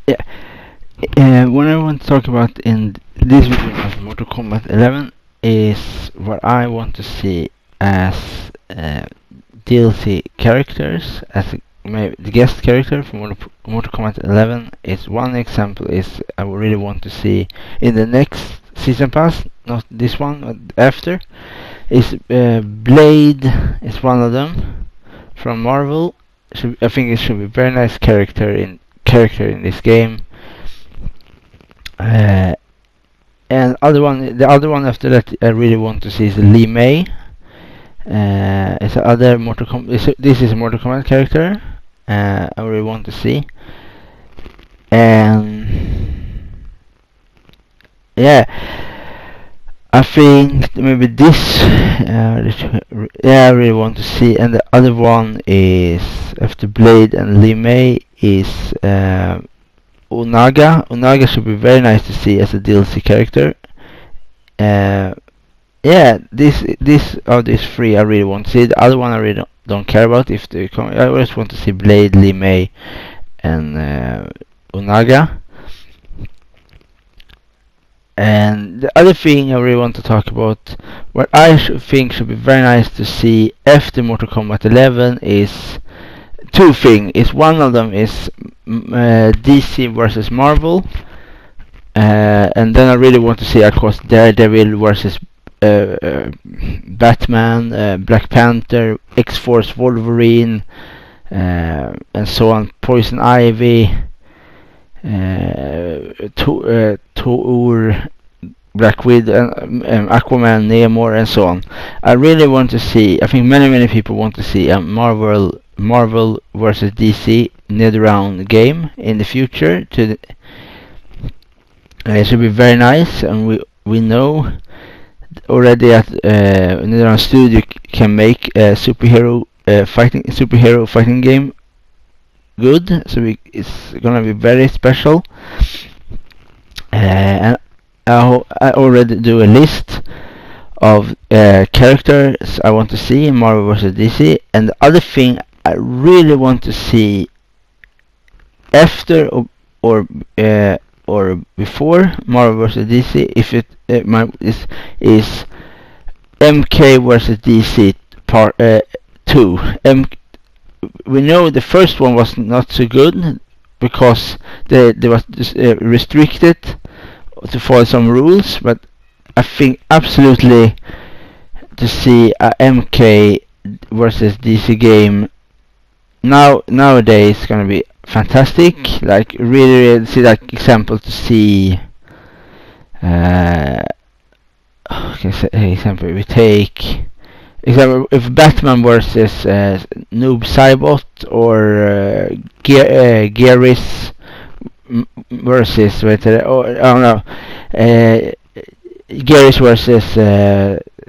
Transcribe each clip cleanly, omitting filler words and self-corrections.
Yeah. What I want to talk about in this video of Mortal Kombat 11 is what I want to see as DLC characters, as maybe the guest character for Mortal Kombat 11 is one example. Is I would really want to see in the next season pass, not this one, but after. Is Blade is one of them from Marvel. I think it should be very nice character in this game. And the other one after that I really want to see is Lee May. It's another this is a Mortal Kombat character. I really want to see. And yeah, I think maybe this. I really want to see. And the other one is after Blade and Lee May is Onaga. Onaga should be very nice to see as a DLC character. Yeah, this of these three I really want to see. The other one I really don't care about if they come. I just want to see Blade, Lee May, and Onaga. And the other thing I really want to talk about, what I think should be very nice to see after Mortal Kombat 11 is two things. One of them is DC versus Marvel, and then I really want to see, of course, Daredevil versus Batman, Black Panther, X-Force, Wolverine, and so on. Poison Ivy, Thor, Black Widow, Aquaman, Namor, and so on. I really want to see. I think many people want to see a Marvel versus DC NetherRealm game in the future. It should be very nice, and we know already that NetherRealm Studio can make a superhero fighting game good. So it's gonna be very special. And I already do a list of characters I want to see in Marvel vs. DC, and the other thing I really want to see after or before Marvel vs. DC, if it is MK vs. DC part 2. We know the first one was not so good because they was restricted to follow some rules, but I think absolutely to see a MK versus DC game nowadays is gonna be fantastic. Like really see that example to see. Example we take. Example if Batman versus Noob Saibot or Garrus versus I don't know, Garrus versus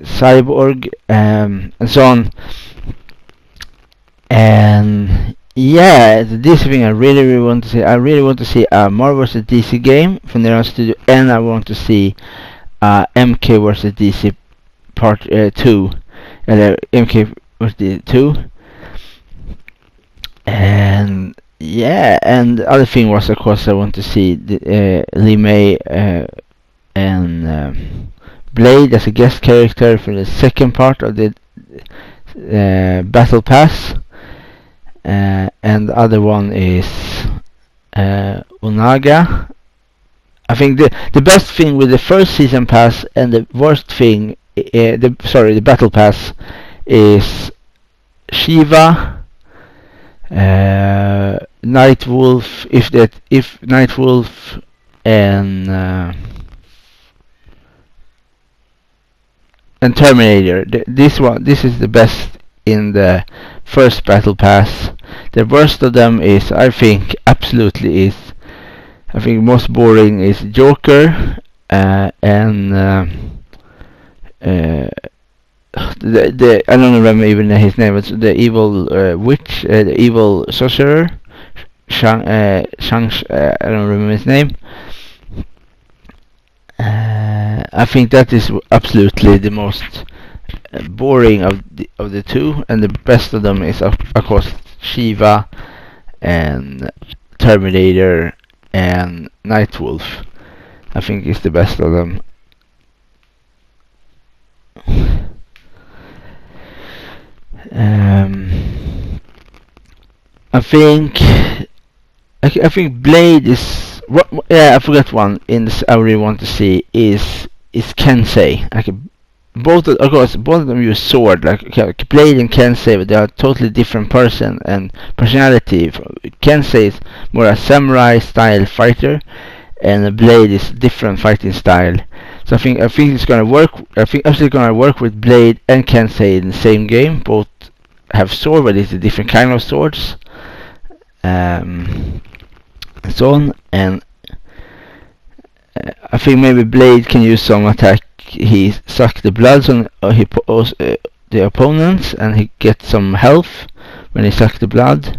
Cyborg, and so on. And yeah, this thing I really want to see. I really want to see a Marvel vs. DC game from their own studio, and I want to see MK vs. DC part 2, MK vs. DC 2. And yeah, and the other thing was, of course, I want to see Lee May and Blade as a guest character for the second part of the Battle Pass. And the other one is Onaga. I think the best thing with the first season pass and the worst thing, the Battle Pass, is Shiva, Nightwolf. If Nightwolf and Terminator. This is the best in the first Battle Pass. The worst of them is, I think, most boring is Joker and the I don't remember even his name. It's the evil witch, the evil sorcerer, I don't remember his name. I think that is absolutely the most boring of the two, and the best of them is of course Shiva and Terminator and Nightwolf. I think is the best of them. I think Blade is I forgot one in this I really want to see is Kensei. Both of them use sword. Like Blade and Kensei, but they are totally different person and personality. Kensei is more a samurai style fighter, and Blade is different fighting style. So I think it's gonna work. I think actually gonna work with Blade and Kensei in the same game. Both have sword, but it's a different kind of swords. And so on. And I think maybe Blade can use some attack. He sucks the blood on the opponents, and he gets some health when he sucks the blood.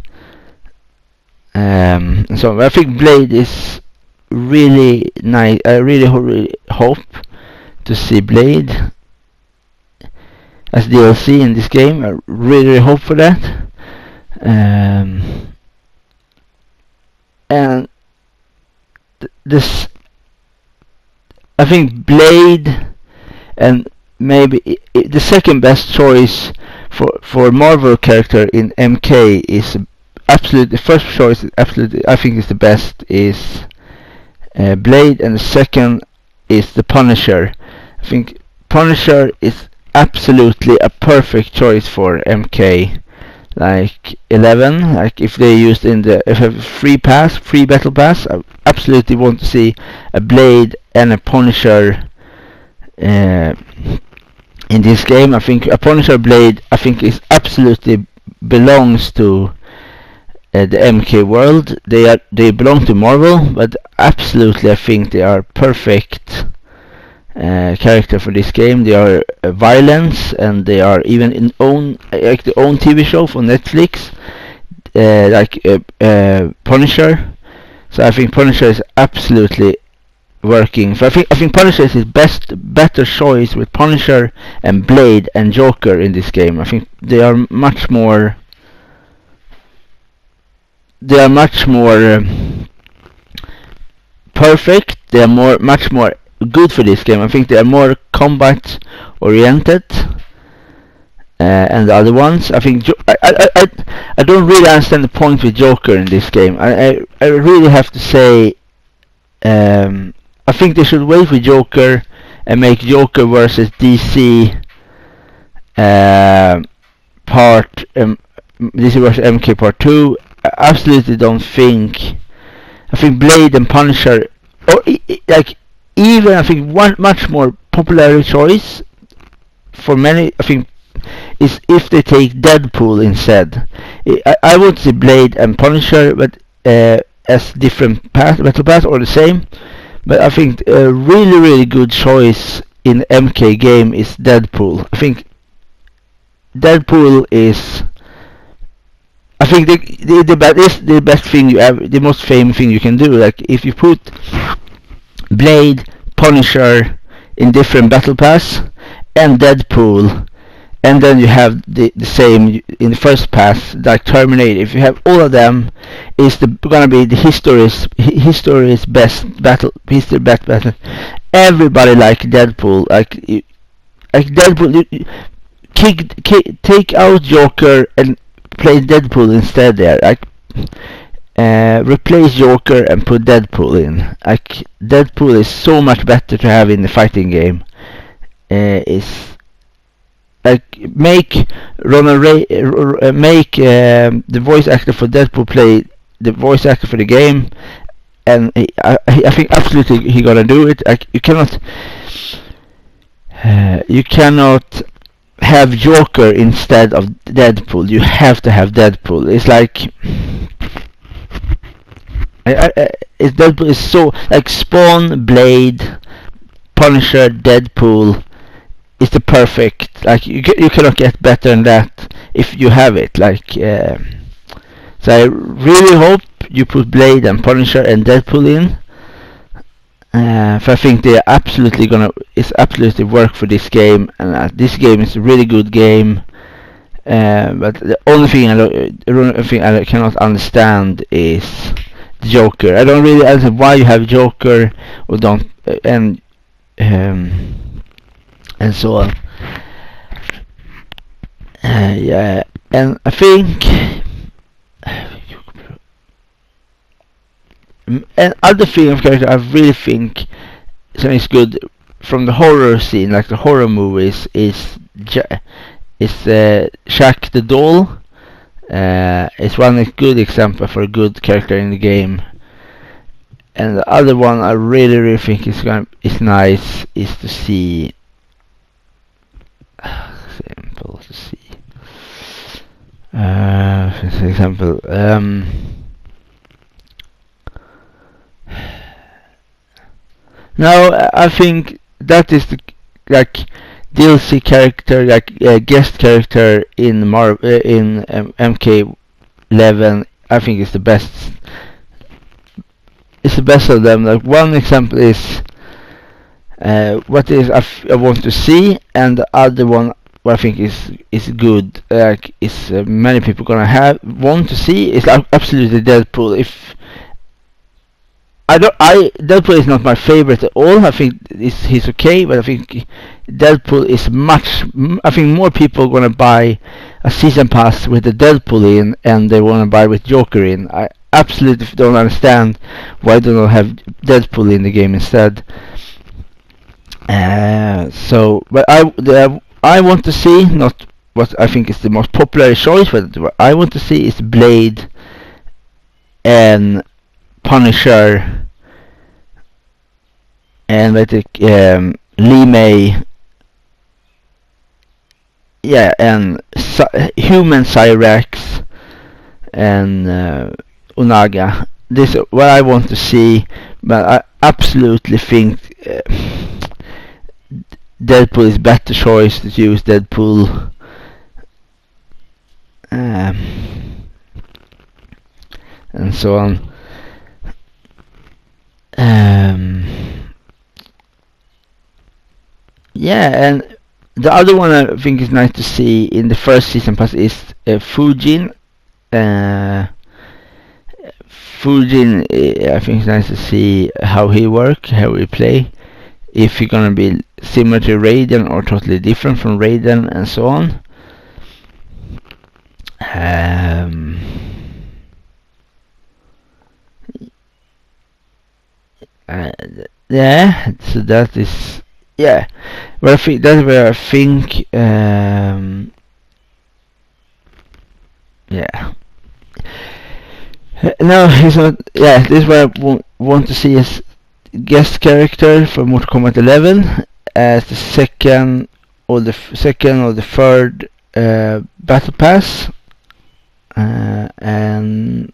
So I think Blade is really nice. I really hope to see Blade as DLC in this game. I really hope for that. And this, I think Blade and maybe the second best choice for Marvel character in MK is absolutely the first choice. Absolutely, I think is the best is Blade, and the second is the Punisher. I think Punisher is absolutely a perfect choice for MK. Like 11, like if they used if have free battle pass, I absolutely want to see a Blade and a Punisher in this game. I think a Punisher Blade, I think is absolutely belongs to the MK world. They belong to Marvel, but absolutely I think they are perfect character for this game. They are violence, and they are even in their own TV show for Netflix, Punisher. So I think Punisher is absolutely working. So I think Punisher is his better choice with Punisher and Blade and Joker in this game. I think they are much more. They are much more perfect. They are much more good for this game. I think they are more combat oriented and the other ones. I think I don't really understand the point with Joker in this game. I really have to say I think they should wait with Joker and make Joker versus DC DC versus MK Part 2. I absolutely don't think. I think Blade and Punisher, or even I think one much more popular choice for many, I think, is if they take Deadpool instead. I would say Blade and Punisher, but as different battle pass or the same. But I think a really good choice in MK game is Deadpool. I think Deadpool is. I think the best thing you ever, the most famous thing you can do. Like if you put Blade, Punisher in different battle pass, and Deadpool, and then you have the same in the first pass, like Terminator. If you have all of them, it's gonna be the history's best battle. Everybody like Deadpool. Like Deadpool, take out Joker and play Deadpool instead there. Like replace Joker and put Deadpool in. Like Deadpool is so much better to have in the fighting game. Is like make the voice actor for Deadpool play the voice actor for the game, and I think absolutely he gonna do it. Like you cannot have Joker instead of Deadpool. You have to have Deadpool. It's like Deadpool is so like Spawn, Blade, Punisher, Deadpool is the perfect. Like you cannot get better than that if you have it. Like so I really hope you put Blade and Punisher and Deadpool in. I think they are absolutely absolutely work for this game, and this game is a really good game. But the only thing I cannot understand is Joker. I don't really understand why you have Joker or don't, and so on. Yeah, and I think and other thing of character I really think something is good from the horror scene, like the horror movies, is Jack the Doll. It's one good example for a good character in the game. And the other one I really think is nice is to see. Simple to see. For example, now I think that is the DLC character, guest character in Mk11. I think is the best. It's the best of them. Like one example is what is I want to see, and the other one what I think is good. Is many people gonna want to see is absolutely Deadpool. If Deadpool is not my favorite at all. I think he's okay, but I think Deadpool is much. I think more people are gonna buy a season pass with the Deadpool in, and they wanna buy with Joker in. I absolutely don't understand why they don't have Deadpool in the game instead. But I want to see, not what I think is the most popular choice, but what I want to see is Blade and Punisher and I think Lee May, yeah, and Human Cyrax and Onaga. This is what I want to see, but I absolutely think Deadpool is better choice to use Deadpool. And so on. Yeah, and the other one I think is nice to see in the first season pass is Fujin. Fujin, I think it's nice to see how he works, how he play. If he's gonna be similar to Raiden or totally different from Raiden, and so on. Yeah, so that is, yeah. Well, I think that's where I think, yeah. No, he's not. Yeah, this is what I want to see as guest character for Mortal Kombat 11 as the second or the third battle pass, and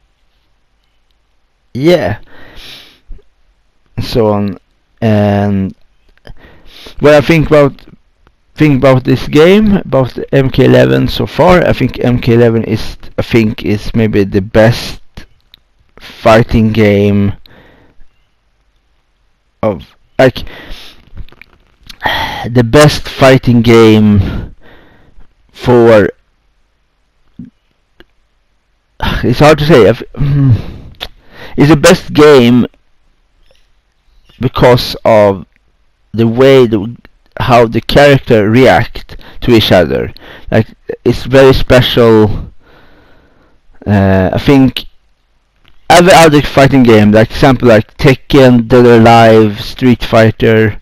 yeah, and so on. And what I think about this game, about the Mk11 so far, I think Mk11 is maybe the best fighting game of, like, the best fighting game for, it's hard to say, it's the best game because of the way how the character react to each other. Like, it's very special. I think every other fighting game, like example like Tekken, Dead or Alive, Street Fighter,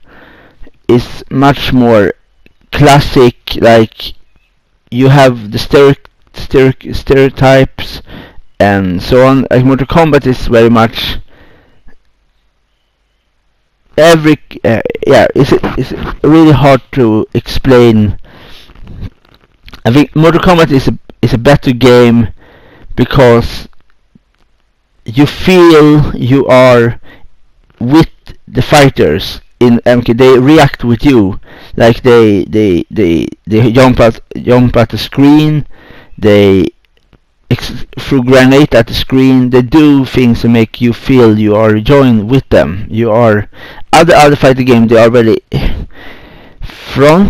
is much more classic. Like, you have the stereotypes and so on. Like Mortal Kombat is very much it's really hard to explain. I think Mortal Kombat is a better game because you feel you are with the fighters in MK. They react with you, like they jump at the screen, they throw grenade at the screen. They do things to make you feel you are joined with them. You are other fighting game. They are really from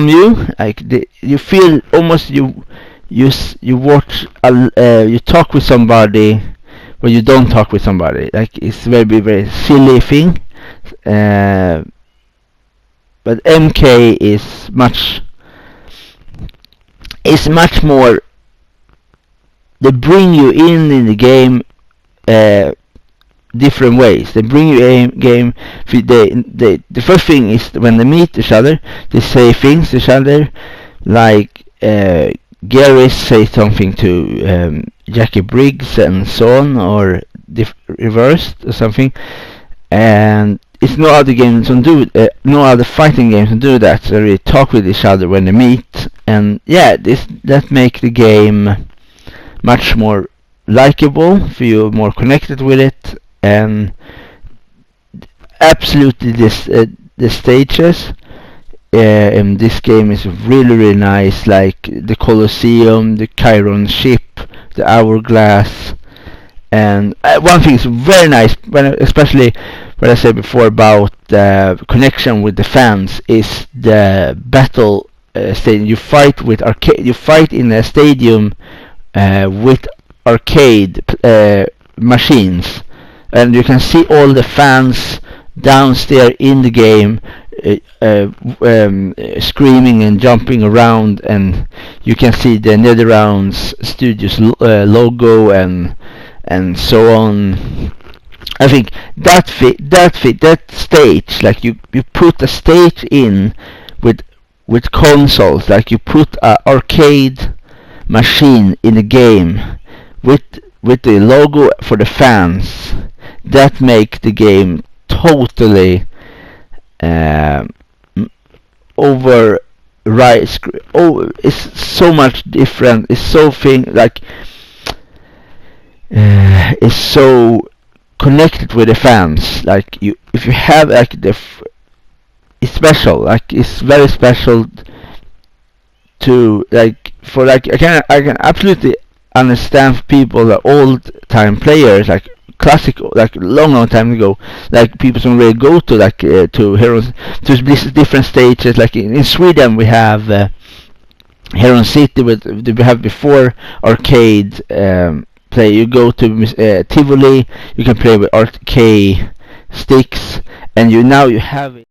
you. Like you feel almost you watch you talk with somebody when you don't talk with somebody. Like, it's very silly thing. But MK is much more. They bring you in the game different ways. They bring you in game. The first thing is when they meet each other, they say things to each other, like Gary says something to Jackie Briggs and so on, or reversed or something, and it's no other games can do no other fighting games can do that. So they talk with each other when they meet, and yeah, that make the game much more likable, feel more connected with it, and absolutely the stages in this game is really nice, like the Colosseum, the Chiron ship, the Hourglass, and one thing is very nice, especially what I said before about the connection with the fans, is the battle stadium. You fight with arcade. You fight in a stadium with arcade machines, and you can see all the fans downstairs in the game screaming and jumping around, and you can see the Netherlands Studios logo and so on. I think that stage, like you put a stage in with consoles, like you put a arcade machine in the game with the logo for the fans, that make the game totally it's so much different. It's so it's so connected with the fans. Like, if you have like it's special. Like, it's very special to I can absolutely understand people, the old time players, like classic, like long time ago, like people don't really go to to Heroes, to different stages. Like in Sweden we have Heron City, we have before arcade play. You go to Tivoli, you can play with arcade sticks, and now you have it.